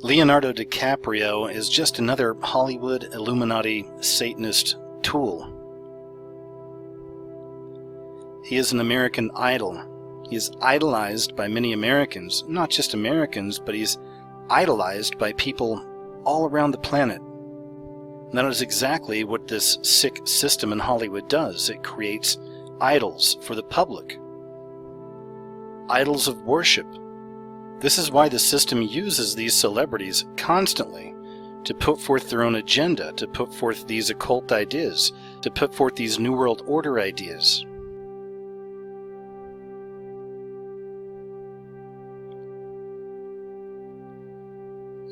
Leonardo Dicaprio is just another Hollywood Illuminati Satanist tool. He is an American idol. He is idolized by many Americans, not just Americans, but he's idolized by people all around the planet. And that is exactly what this sick system in Hollywood does. It creates idols for the public. Idols of worship. This is why the system uses these celebrities constantly to put forth their own agenda, to put forth these occult ideas, to put forth these New World Order ideas.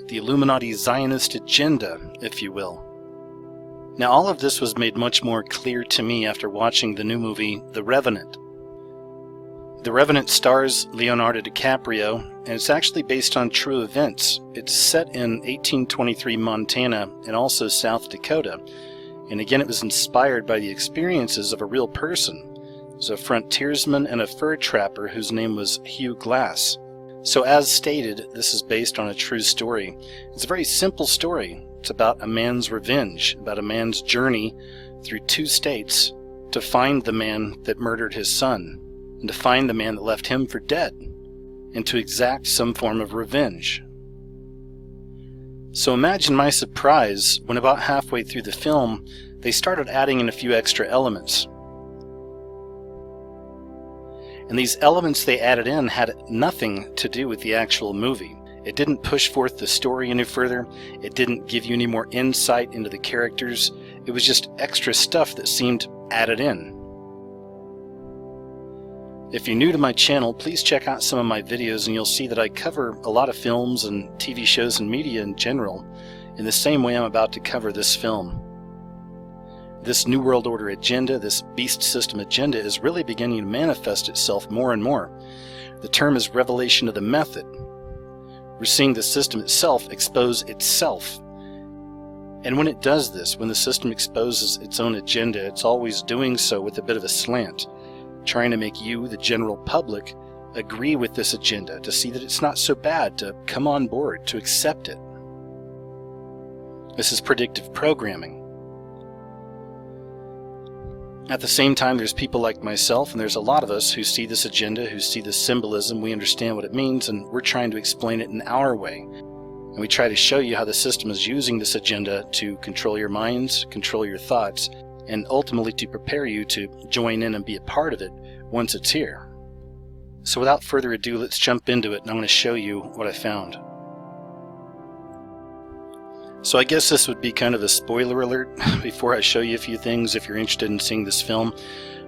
The Illuminati Zionist agenda, if you will. Now, all of this was made much more clear to me after watching the new movie, The Revenant. The Revenant stars Leonardo DiCaprio, and it's actually based on true events. It's set in 1823 Montana and also South Dakota. And again, it was inspired by the experiences of a real person. It was a frontiersman and a fur trapper whose name was Hugh Glass. So as stated, this is based on a true story. It's a very simple story. It's about a man's revenge, about a man's journey through 2 states to find the man that murdered his son, and to find the man that left him for dead, and to exact some form of revenge. So imagine my surprise when about halfway through the film, they started adding in a few extra elements. And these elements they added in had nothing to do with the actual movie. It didn't push forth the story any further. It didn't give you any more insight into the characters. It was just extra stuff that seemed added in. If you're new to my channel, please check out some of my videos and you'll see that I cover a lot of films and TV shows and media in general in the same way I'm about to cover this film. This New World Order agenda, this beast system agenda, is really beginning to manifest itself more and more. The term is revelation of the method. We're seeing the system itself expose itself. And when it does this, when the system exposes its own agenda, it's always doing so with a bit of a slant, trying to make you, the general public, agree with this agenda, to see that it's not so bad, to come on board, to accept it. This is predictive programming. At the same time, there's people like myself, and there's a lot of us who see this agenda, who see this symbolism, we understand what it means, and we're trying to explain it in our way. And we try to show you how the system is using this agenda to control your minds, control your thoughts, and ultimately to prepare you to join in and be a part of it once it's here. So without further ado, let's jump into it, and I'm going to show you what I found. So I guess this would be kind of a spoiler alert before I show you a few things if you're interested in seeing this film.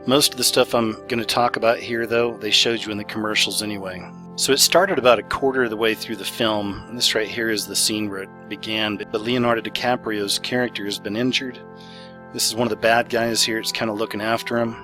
Most of the stuff I'm going to talk about here, though, they showed you in the commercials anyway. So it started about a quarter of the way through the film, and this right here is the scene where it began, but Leonardo DiCaprio's character has been injured. This is one of the bad guys here. It's kind of looking after him.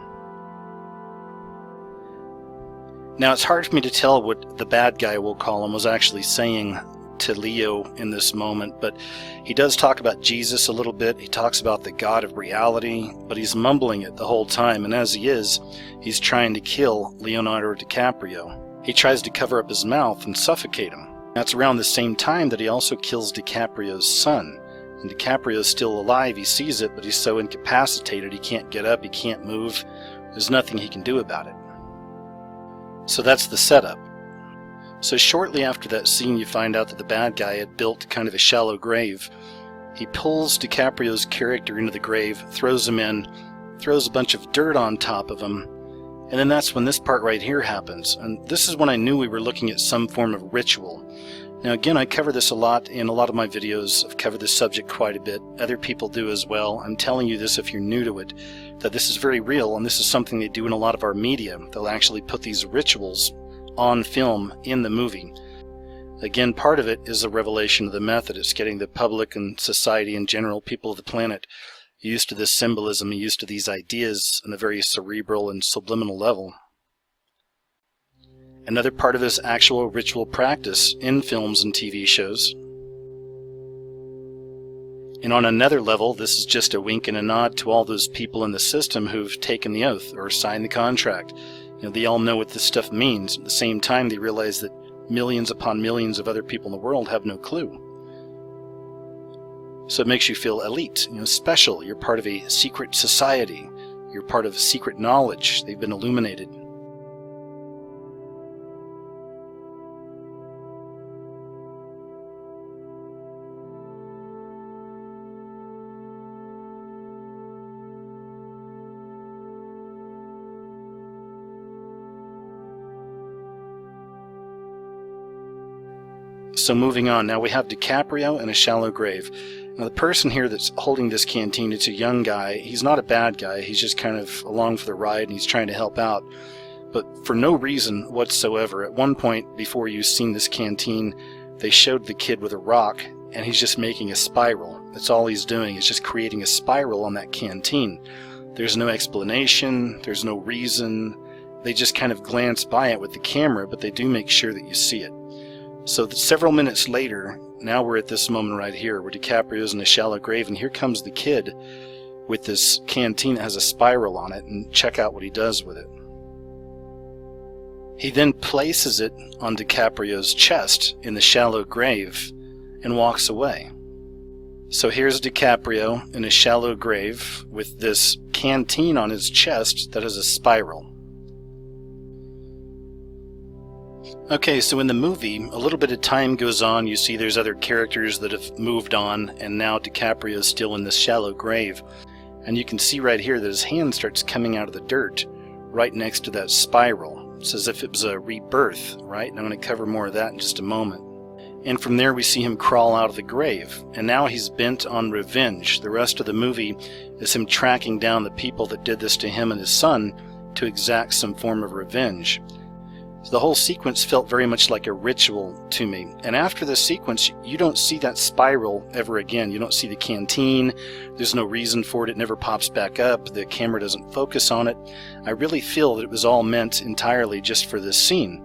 Now, it's hard for me to tell what the bad guy, we'll call him, was actually saying to Leo in this moment, but he does talk about Jesus a little bit. He talks about the God of reality, but he's mumbling it the whole time, and as he is, he's trying to kill Leonardo DiCaprio. He tries to cover up his mouth and suffocate him. That's around the same time that he also kills DiCaprio's son. And DiCaprio's still alive, he sees it, but he's so incapacitated he can't get up, he can't move. There's nothing he can do about it. So that's the setup. So shortly after that scene, you find out that the bad guy had built kind of a shallow grave. He pulls DiCaprio's character into the grave, throws him in, throws a bunch of dirt on top of him, and then that's when this part right here happens. And this is when I knew we were looking at some form of ritual. Now again, I cover this a lot in a lot of my videos. I've covered this subject quite a bit. Other people do as well. I'm telling you this if you're new to it, that this is very real, and this is something they do in a lot of our media. They'll actually put these rituals on film in the movie. Again, part of it is a revelation of the method. It's getting the public and society in general, people of the planet, used to this symbolism, used to these ideas on a very cerebral and subliminal level. Another part of this actual ritual practice in films and TV shows. And on another level, this is just a wink and a nod to all those people in the system who've taken the oath or signed the contract. You know, they all know what this stuff means. At the same time, they realize that millions upon millions of other people in the world have no clue. So it makes you feel elite, special. You're part of a secret society. You're part of secret knowledge. They've been illuminated. So moving on, now we have Dicaprio and a shallow grave. Now the person here that's holding this canteen, it's a young guy. He's not a bad guy. He's just kind of along for the ride and he's trying to help out. But for no reason whatsoever, at one point before you've seen this canteen, they showed the kid with a rock and he's just making a spiral. That's all he's doing, is just creating a spiral on that canteen. There's no explanation, there's no reason. They just kind of glance by it with the camera, but they do make sure that you see it. So several minutes later, now we're at this moment right here where DiCaprio's in a shallow grave, and here comes the kid with this canteen that has a spiral on it, and check out what he does with it. He then places it on DiCaprio's chest in the shallow grave and walks away. So here's DiCaprio in a shallow grave with this canteen on his chest that has a spiral. Okay, so in the movie, a little bit of time goes on. You see there's other characters that have moved on, and now DiCaprio is still in this shallow grave. And you can see right here that his hand starts coming out of the dirt right next to that spiral. It's as if it was a rebirth, right? And I'm going to cover more of that in just a moment. And from there we see him crawl out of the grave, and now he's bent on revenge. The rest of the movie is him tracking down the people that did this to him and his son to exact some form of revenge. So the whole sequence felt very much like a ritual to me. And after this sequence, you don't see that spiral ever again. You don't see the canteen. There's no reason for it. It never pops back up. The camera doesn't focus on it. I really feel that it was all meant entirely just for this scene,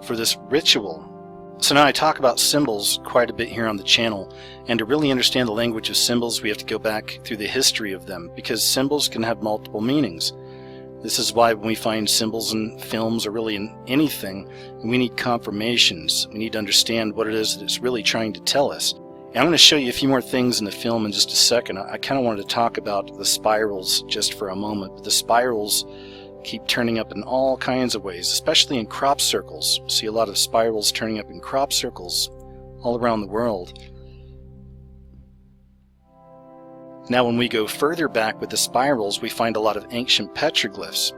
for this ritual. So now I talk about symbols quite a bit here on the channel. And to really understand the language of symbols, we have to go back through the history of them, because symbols can have multiple meanings. This is why when we find symbols in films or really in anything, we need confirmations. We need to understand what it is that it's really trying to tell us. And I'm going to show you a few more things in the film in just a second. I kind of wanted to talk about the spirals just for a moment. But the spirals keep turning up in all kinds of ways, especially in crop circles. You see a lot of spirals turning up in crop circles all around the world. Now when we go further back with the spirals, we find a lot of ancient petroglyphs.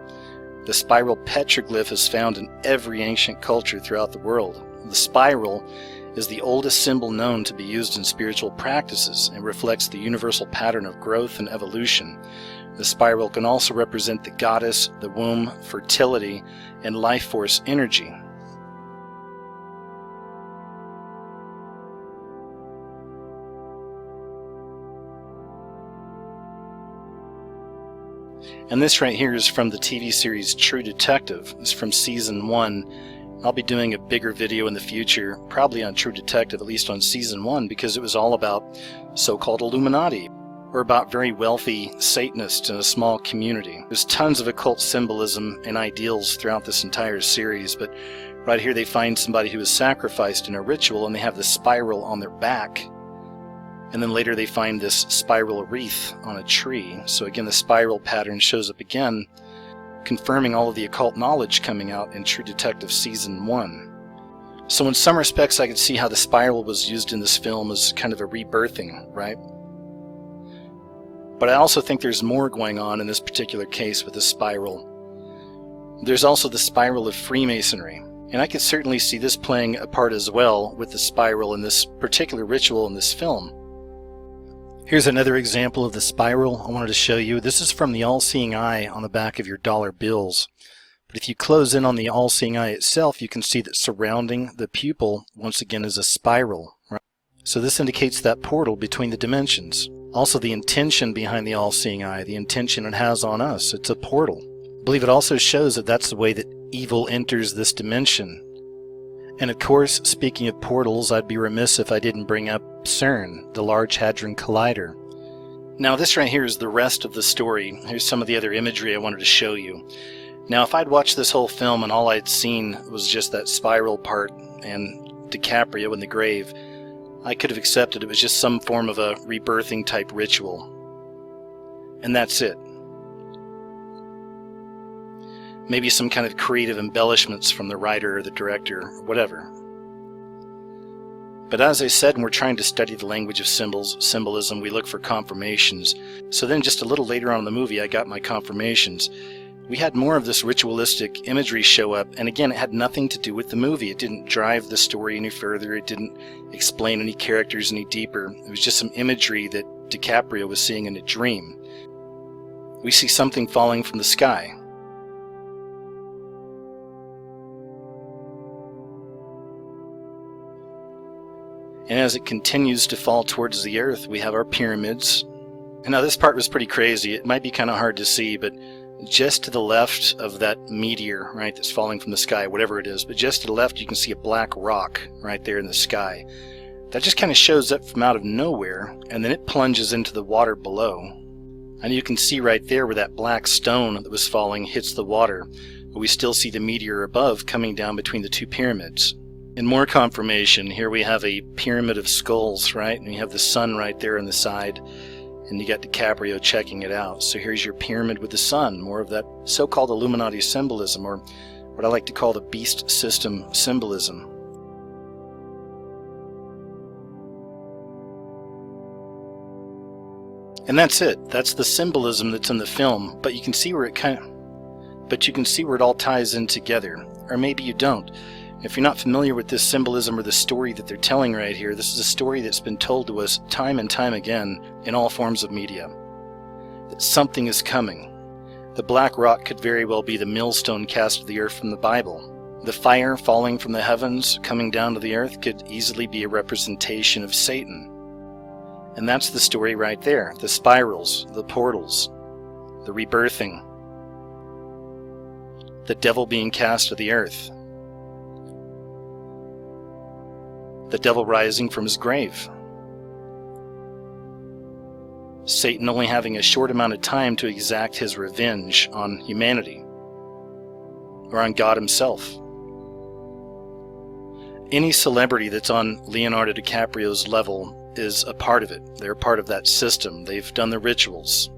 The spiral petroglyph is found in every ancient culture throughout the world. The spiral is the oldest symbol known to be used in spiritual practices and reflects the universal pattern of growth and evolution. The spiral can also represent the goddess, the womb, fertility, and life force energy. And this right here is from the TV series True Detective. It's from season 1. I'll be doing a bigger video in the future, probably on True Detective, at least on season 1, because it was all about so-called Illuminati, or about very wealthy Satanists in a small community. There's tons of occult symbolism and ideals throughout this entire series, but right here they find somebody who was sacrificed in a ritual, and they have the spiral on their back. And then later they find this spiral wreath on a tree. So again, the spiral pattern shows up again, confirming all of the occult knowledge coming out in True Detective Season 1. So in some respects, I could see how the spiral was used in this film as kind of a rebirthing, right? But I also think there's more going on in this particular case with the spiral. There's also the spiral of Freemasonry. And I could certainly see this playing a part as well with the spiral in this particular ritual in this film. Here's another example of the spiral I wanted to show you. This is from the all-seeing eye on the back of your dollar bills. But if you close in on the all-seeing eye itself, you can see that surrounding the pupil, once again, is a spiral. Right? So this indicates that portal between the dimensions. Also the intention behind the all-seeing eye, the intention it has on us. It's a portal. I believe it also shows that that's the way that evil enters this dimension. And of course, speaking of portals, I'd be remiss if I didn't bring up CERN, the Large Hadron Collider. Now this right here is the rest of the story. Here's some of the other imagery I wanted to show you. Now if I'd watched this whole film and all I'd seen was just that spiral part and DiCaprio in the grave, I could have accepted it was just some form of a rebirthing type ritual. And that's it. Maybe some kind of creative embellishments from the writer or the director, or whatever. But as I said, when we're trying to study the language of symbolism, we look for confirmations. So then just a little later on in the movie, I got my confirmations. We had more of this ritualistic imagery show up, and again, it had nothing to do with the movie. It didn't drive the story any further. It didn't explain any characters any deeper. It was just some imagery that Dicaprio was seeing in a dream. We see something falling from the sky. And as it continues to fall towards the earth, we have our pyramids. And now this part was pretty crazy. It might be kind of hard to see, but just to the left of that meteor, right, that's falling from the sky, whatever it is, but just to the left you can see a black rock right there in the sky. That just kind of shows up from out of nowhere, and then it plunges into the water below. And you can see right there where that black stone that was falling hits the water, but we still see the meteor above coming down between the two pyramids. And more confirmation, here we have a pyramid of skulls, right? And you have the sun right there on the side, and you got Dicaprio checking it out. So here's your pyramid with the sun, more of that so-called Illuminati symbolism, or what I like to call the beast system symbolism. And that's it. That's the symbolism that's in the film, but you can see where it all ties in together. Or maybe you don't. If you're not familiar with this symbolism or the story that they're telling right here, this is a story that's been told to us time and time again in all forms of media. That something is coming. The black rock could very well be the millstone cast to the earth from the Bible. The fire falling from the heavens coming down to the earth could easily be a representation of Satan. And that's the story right there. The spirals, the portals, the rebirthing, the devil being cast to the earth. The devil rising from his grave. Satan only having a short amount of time to exact his revenge on humanity, or on God himself. Any celebrity that's on Leonardo DiCaprio's level is a part of it. They're a part of that system. They've done the rituals.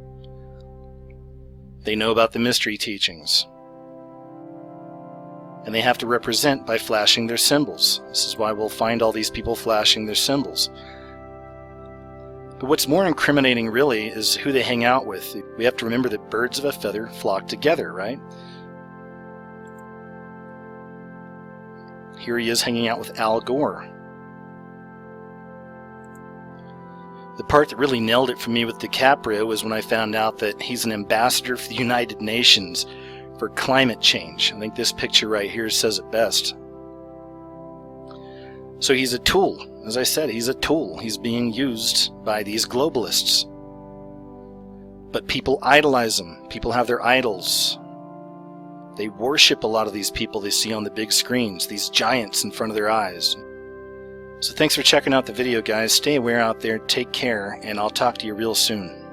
They know about the mystery teachings. And they have to represent by flashing their symbols. This is why we'll find all these people flashing their symbols. But what's more incriminating really is who they hang out with. We have to remember that birds of a feather flock together, right? Here he is hanging out with Al Gore. The part that really nailed it for me with Dicaprio was when I found out that he's an ambassador for the United Nations for climate change. I think this picture right here says it best. So he's a tool. As I said, he's a tool. He's being used by these globalists. But people idolize him. People have their idols. They worship a lot of these people they see on the big screens, these giants in front of their eyes. So thanks for checking out the video, guys. Stay aware out there, take care, and I'll talk to you real soon.